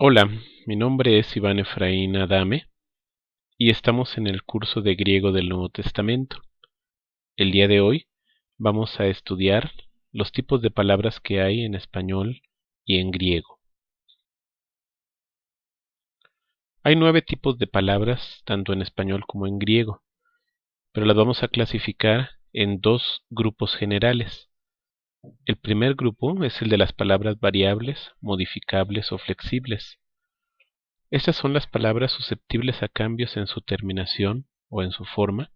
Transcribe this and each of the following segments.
Hola, mi nombre es Iván Efraín Adame y estamos en el curso de griego del Nuevo Testamento. El día de hoy vamos a estudiar los tipos de palabras que hay en español y en griego. Hay 9 tipos de palabras tanto en español como en griego, pero las vamos a clasificar en 2 grupos generales. El primer grupo es el de las palabras variables, modificables o flexibles. Estas son las palabras susceptibles a cambios en su terminación o en su forma,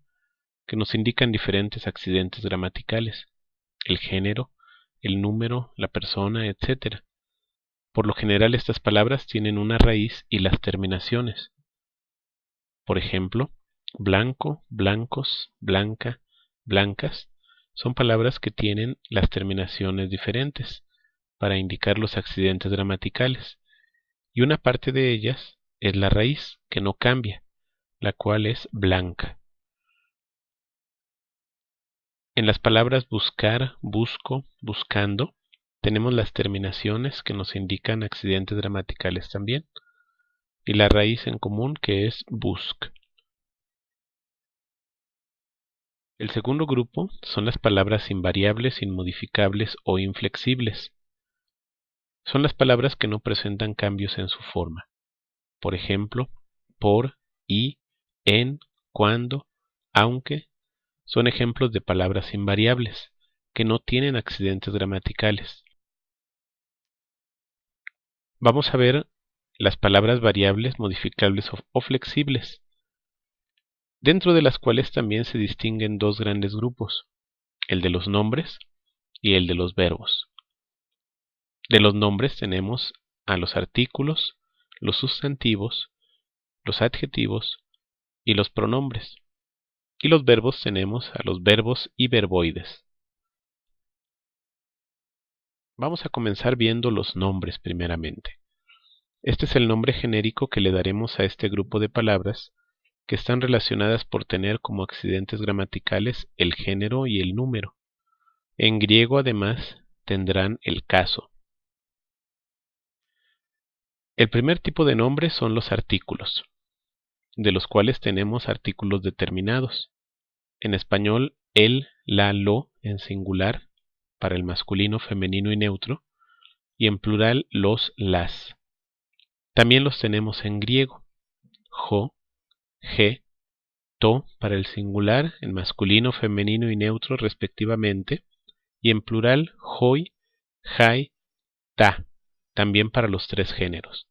que nos indican diferentes accidentes gramaticales, el género, el número, la persona, etc. Por lo general estas palabras tienen una raíz y las terminaciones. Por ejemplo, blanco, blancos, blanca, blancas, son palabras que tienen las terminaciones diferentes para indicar los accidentes gramaticales, y una parte de ellas es la raíz, que no cambia, la cual es blanca. En las palabras buscar, busco, buscando, tenemos las terminaciones que nos indican accidentes gramaticales también, y la raíz en común que es busc. El segundo grupo son las palabras invariables, inmodificables o inflexibles. Son las palabras que no presentan cambios en su forma. Por ejemplo, por, y, en, cuando, aunque, son ejemplos de palabras invariables, que no tienen accidentes gramaticales. Vamos a ver las palabras variables, modificables o flexibles, dentro de las cuales también se distinguen 2 grandes grupos, el de los nombres y el de los verbos. De los nombres tenemos a los artículos, los sustantivos, los adjetivos y los pronombres. Y los verbos tenemos a los verbos y verboides. Vamos a comenzar viendo los nombres primeramente. Este es el nombre genérico que le daremos a este grupo de palabras que están relacionadas por tener como accidentes gramaticales el género y el número. En griego además tendrán el caso. El primer tipo de nombre son los artículos, de los cuales tenemos artículos determinados. En español, el, la, lo en singular para el masculino, femenino y neutro, y en plural los, las. También los tenemos en griego, jo, je, to para el singular, en masculino, femenino y neutro respectivamente, y en plural joi, jai, ta, también para los 3 géneros.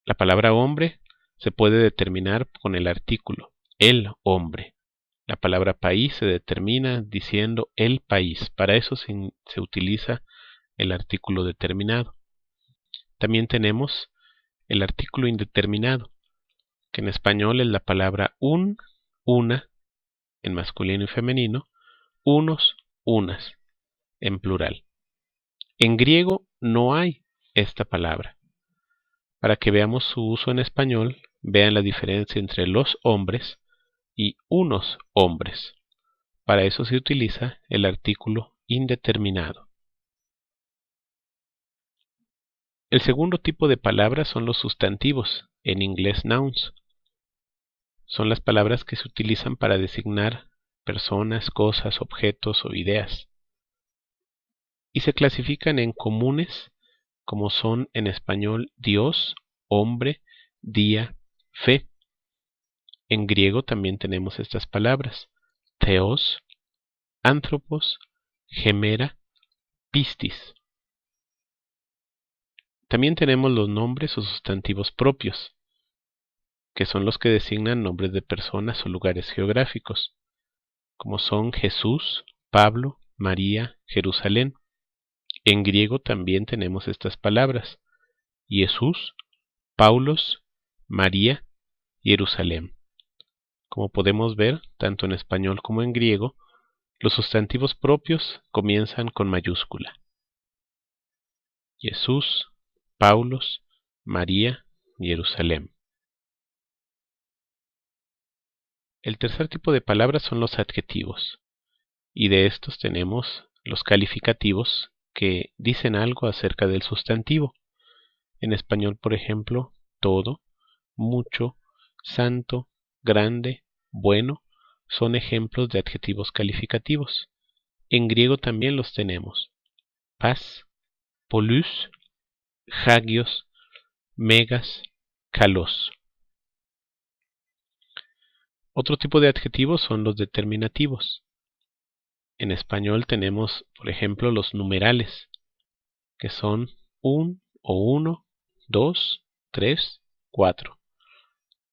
La palabra hombre se puede determinar con el artículo, el hombre. La palabra país se determina diciendo el país. Para eso se utiliza el artículo determinado. También tenemos el artículo indeterminado, que en español es la palabra un, una, en masculino y femenino, unos, unas, en plural. En griego no hay esta palabra. Para que veamos su uso en español, vean la diferencia entre los hombres y unos hombres. Para eso se utiliza el artículo indeterminado. El segundo tipo de palabras son los sustantivos, en inglés nouns. Son las palabras que se utilizan para designar personas, cosas, objetos o ideas. Y se clasifican en comunes, como son en español Dios, hombre, día, fe. En griego también tenemos estas palabras, theos, anthropos, gemera, pistis. También tenemos los nombres o sustantivos propios, que son los que designan nombres de personas o lugares geográficos, como son Jesús, Pablo, María, Jerusalén. En griego también tenemos estas palabras, Jesús, Paulos, María, Jerusalén. Como podemos ver, tanto en español como en griego, los sustantivos propios comienzan con mayúscula. Jesús, Paulos, María, Jerusalén. El tercer tipo de palabras son los adjetivos, y de estos tenemos los calificativos que dicen algo acerca del sustantivo. En español, por ejemplo, todo, mucho, santo, grande, bueno, son ejemplos de adjetivos calificativos. En griego también los tenemos. Paz, polus, hagios, megas, kalos. Otro tipo de adjetivos son los determinativos. En español tenemos, por ejemplo, los numerales, que son un o uno, dos, tres, cuatro.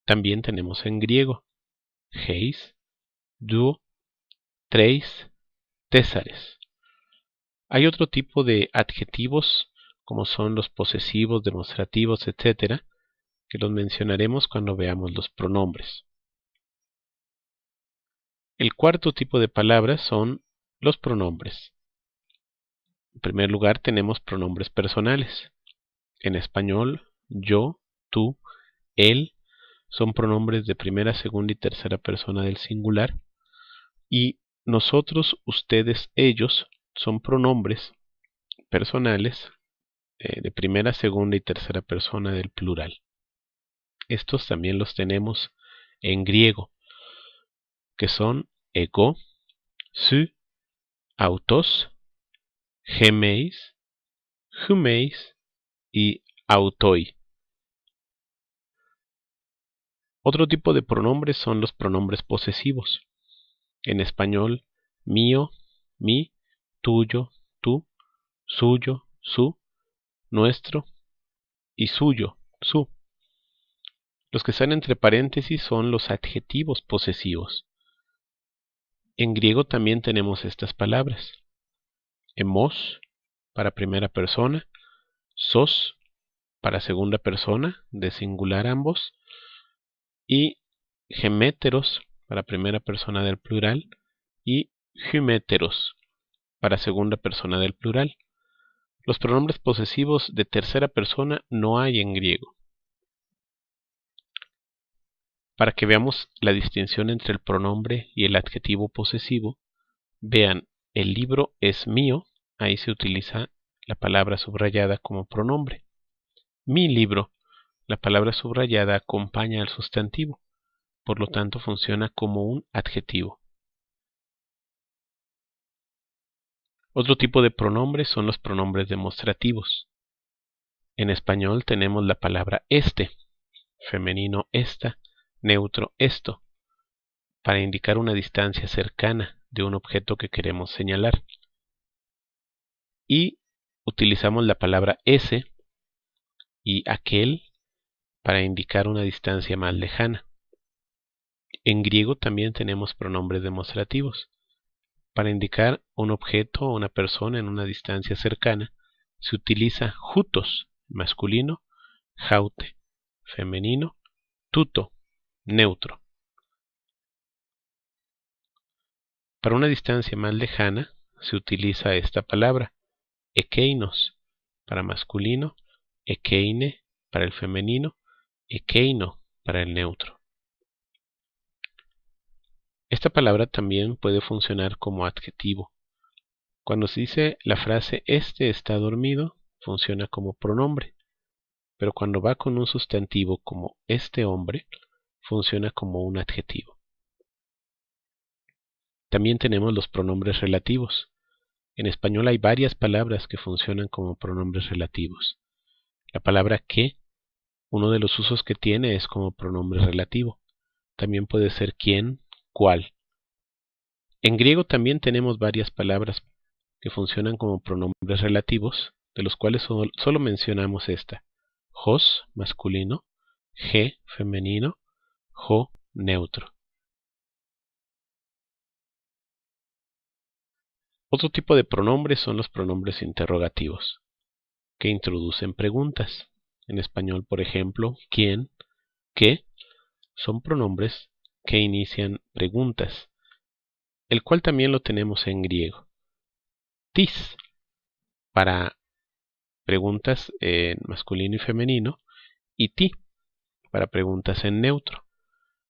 También tenemos en griego, heis, duo, treis, tésares. Hay otro tipo de adjetivos, como son los posesivos, demostrativos, etc., que los mencionaremos cuando veamos los pronombres. El cuarto tipo de palabras son los pronombres. En primer lugar tenemos pronombres personales. En español, yo, tú, él son pronombres de primera, segunda y tercera persona del singular. Y nosotros, ustedes, ellos son pronombres personales de primera, segunda y tercera persona del plural. Estos también los tenemos en griego, que son ego, su, autos, gemeis, humeis y autoi. Otro tipo de pronombres son los pronombres posesivos. En español, mío, mi, tuyo, tú, suyo, su, nuestro y suyo, su. Los que están entre paréntesis son los adjetivos posesivos. En griego también tenemos estas palabras. Hemos, para primera persona, sos, para segunda persona, de singular ambos, y geméteros, para primera persona del plural, y hyméteros, para segunda persona del plural. Los pronombres posesivos de tercera persona no hay en griego. Para que veamos la distinción entre el pronombre y el adjetivo posesivo, vean, el libro es mío, ahí se utiliza la palabra subrayada como pronombre. Mi libro, la palabra subrayada acompaña al sustantivo, por lo tanto funciona como un adjetivo. Otro tipo de pronombres son los pronombres demostrativos. En español tenemos la palabra este, femenino esta, neutro esto, para indicar una distancia cercana de un objeto que queremos señalar. Y utilizamos la palabra ese y aquel para indicar una distancia más lejana. En griego también tenemos pronombres demostrativos. Para indicar un objeto o una persona en una distancia cercana, se utiliza jutos, masculino, jaute, femenino, tuto, neutro. Para una distancia más lejana, se utiliza esta palabra, ekeinos, para masculino, ekeine, para el femenino, ekeino, para el neutro. Esta palabra también puede funcionar como adjetivo. Cuando se dice la frase este está dormido, funciona como pronombre, pero cuando va con un sustantivo como este hombre, funciona como un adjetivo. También tenemos los pronombres relativos. En español hay varias palabras que funcionan como pronombres relativos. La palabra que, uno de los usos que tiene es como pronombre relativo. También puede ser quién, cuál. En griego también tenemos varias palabras que funcionan como pronombres relativos, de los cuales solo mencionamos esta. Hos, masculino, ge, femenino, jo, neutro. Otro tipo de pronombres son los pronombres interrogativos, que introducen preguntas. En español, por ejemplo, quién, qué, son pronombres que inician preguntas, el cual también lo tenemos en griego. Tis, para preguntas en masculino y femenino, y ti, para preguntas en neutro.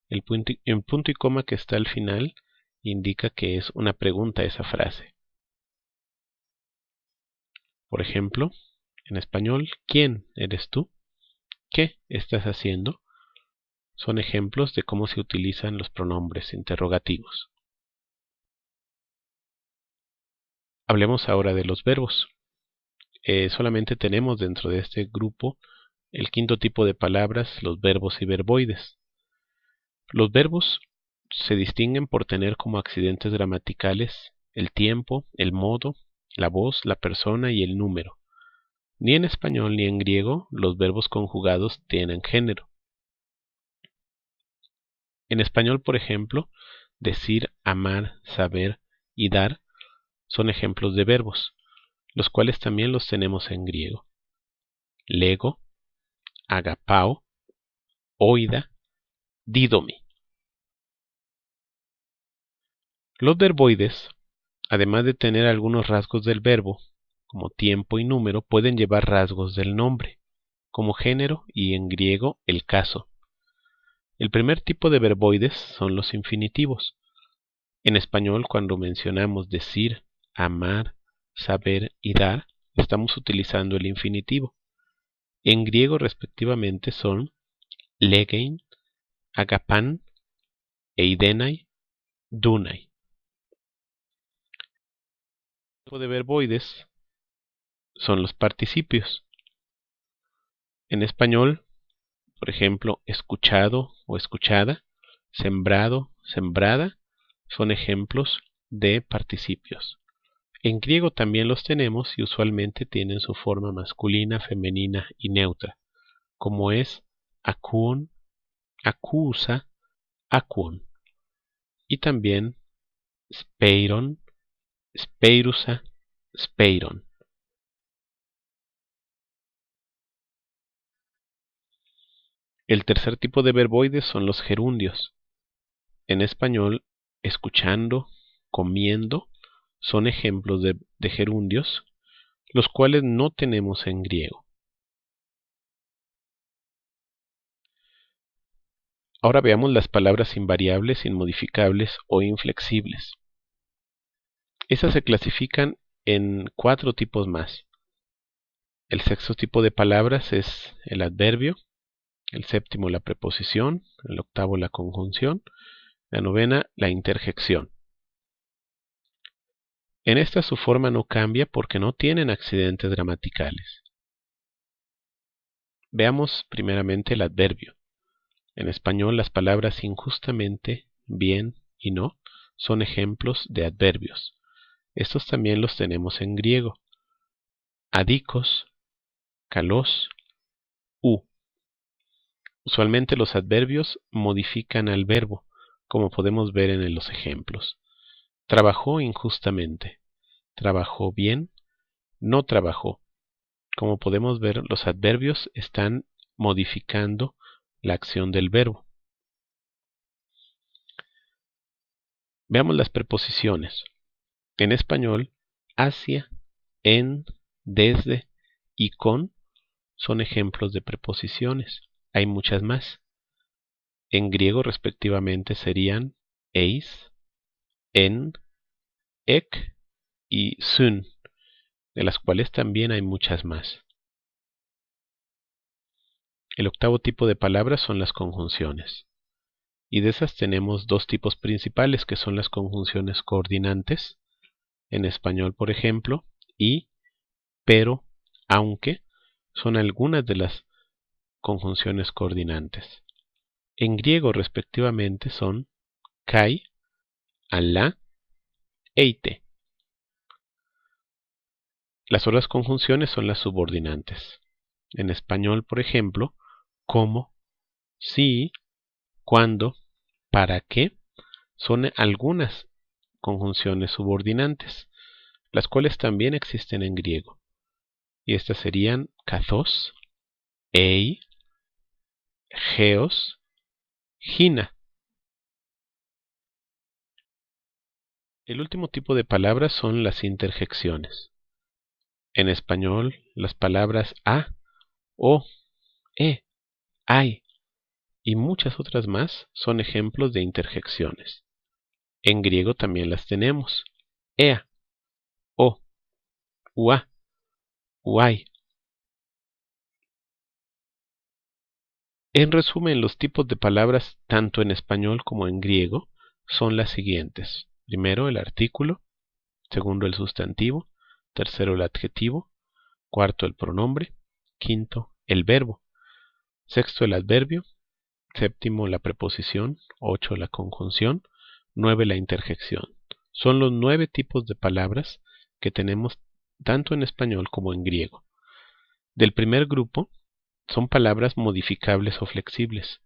El punto y coma que está al final indica que es una pregunta esa frase. Por ejemplo, En español, ¿quién eres tú? ¿Qué estás haciendo? Son ejemplos de cómo se utilizan los pronombres interrogativos. Hablemos ahora de los verbos. Solamente tenemos dentro de este grupo el quinto tipo de palabras, los verbos y verboides. Los verbos se distinguen por tener como accidentes gramaticales el tiempo, el modo, la voz, la persona y el número. Ni en español ni en griego los verbos conjugados tienen género. En español, por ejemplo, decir, amar, saber y dar son ejemplos de verbos, los cuales también los tenemos en griego. Lego, agapao, oida, didomi. Los verboides, además de tener algunos rasgos del verbo, como tiempo y número, pueden llevar rasgos del nombre, como género y en griego el caso. El primer tipo de verboides son los infinitivos. En español, cuando mencionamos decir, amar, saber y dar, estamos utilizando el infinitivo. En griego, respectivamente, son legein, agapan, eidenai, dunai. El tipo de verboides son los participios. En español, por ejemplo, escuchado o escuchada, sembrado, sembrada, son ejemplos de participios. En griego también los tenemos y usualmente tienen su forma masculina, femenina y neutra, como es akouon, akousa, akouon. Y también speiron, speirusa, speiron. El tercer tipo de verboides son los gerundios. En español, escuchando, comiendo, son ejemplos de gerundios, los cuales no tenemos en griego. Ahora veamos las palabras invariables, inmodificables o inflexibles. Estas se clasifican en 4 tipos más. El sexto tipo de palabras es el adverbio, el séptimo la preposición, el octavo la conjunción, la novena la interjección. En esta su forma no cambia porque no tienen accidentes gramaticales. Veamos primeramente el adverbio. En español las palabras injustamente, bien y no son ejemplos de adverbios. Estos también los tenemos en griego. Adikos, kalos, u. Usualmente los adverbios modifican al verbo, como podemos ver en los ejemplos. Trabajó injustamente. Trabajó bien. No trabajó. Como podemos ver, los adverbios están modificando la acción del verbo. Veamos las preposiciones. En español, hacia, en, desde y con son ejemplos de preposiciones. Hay muchas más. En griego respectivamente serían eis, en, ek y sun, de las cuales también hay muchas más. El octavo tipo de palabras son las conjunciones. Y de esas tenemos 2 tipos principales que son las conjunciones coordinantes. En español, por ejemplo, y, pero, aunque, son algunas de las conjunciones coordinantes. En griego respectivamente son kai, alá, eite. Las otras conjunciones son las subordinantes. En español, por ejemplo, como, si, cuando, para qué, son algunas conjunciones subordinantes, las cuales también existen en griego. Y estas serían kathos, ei, geos, gina. El último tipo de palabras son las interjecciones. En español, las palabras a, o, ay y muchas otras más son ejemplos de interjecciones. En griego también las tenemos. Ea, o, ua, uai, En resumen, los tipos de palabras tanto en español como en griego son las siguientes. Primero, el artículo. Segundo, el sustantivo. Tercero, el adjetivo. Cuarto, el pronombre. Quinto, el verbo. Sexto, el adverbio. Séptimo, la preposición. Ocho, la conjunción. Nueve, la interjección. Son los 9 tipos de palabras que tenemos tanto en español como en griego. Del primer grupo son palabras modificables o flexibles,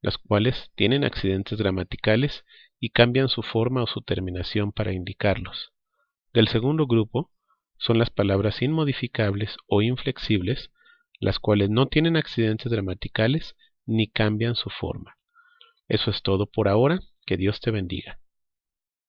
las cuales tienen accidentes gramaticales y cambian su forma o su terminación para indicarlos. Del segundo grupo son las palabras inmodificables o inflexibles, las cuales no tienen accidentes gramaticales ni cambian su forma. Eso es todo por ahora. Que Dios te bendiga.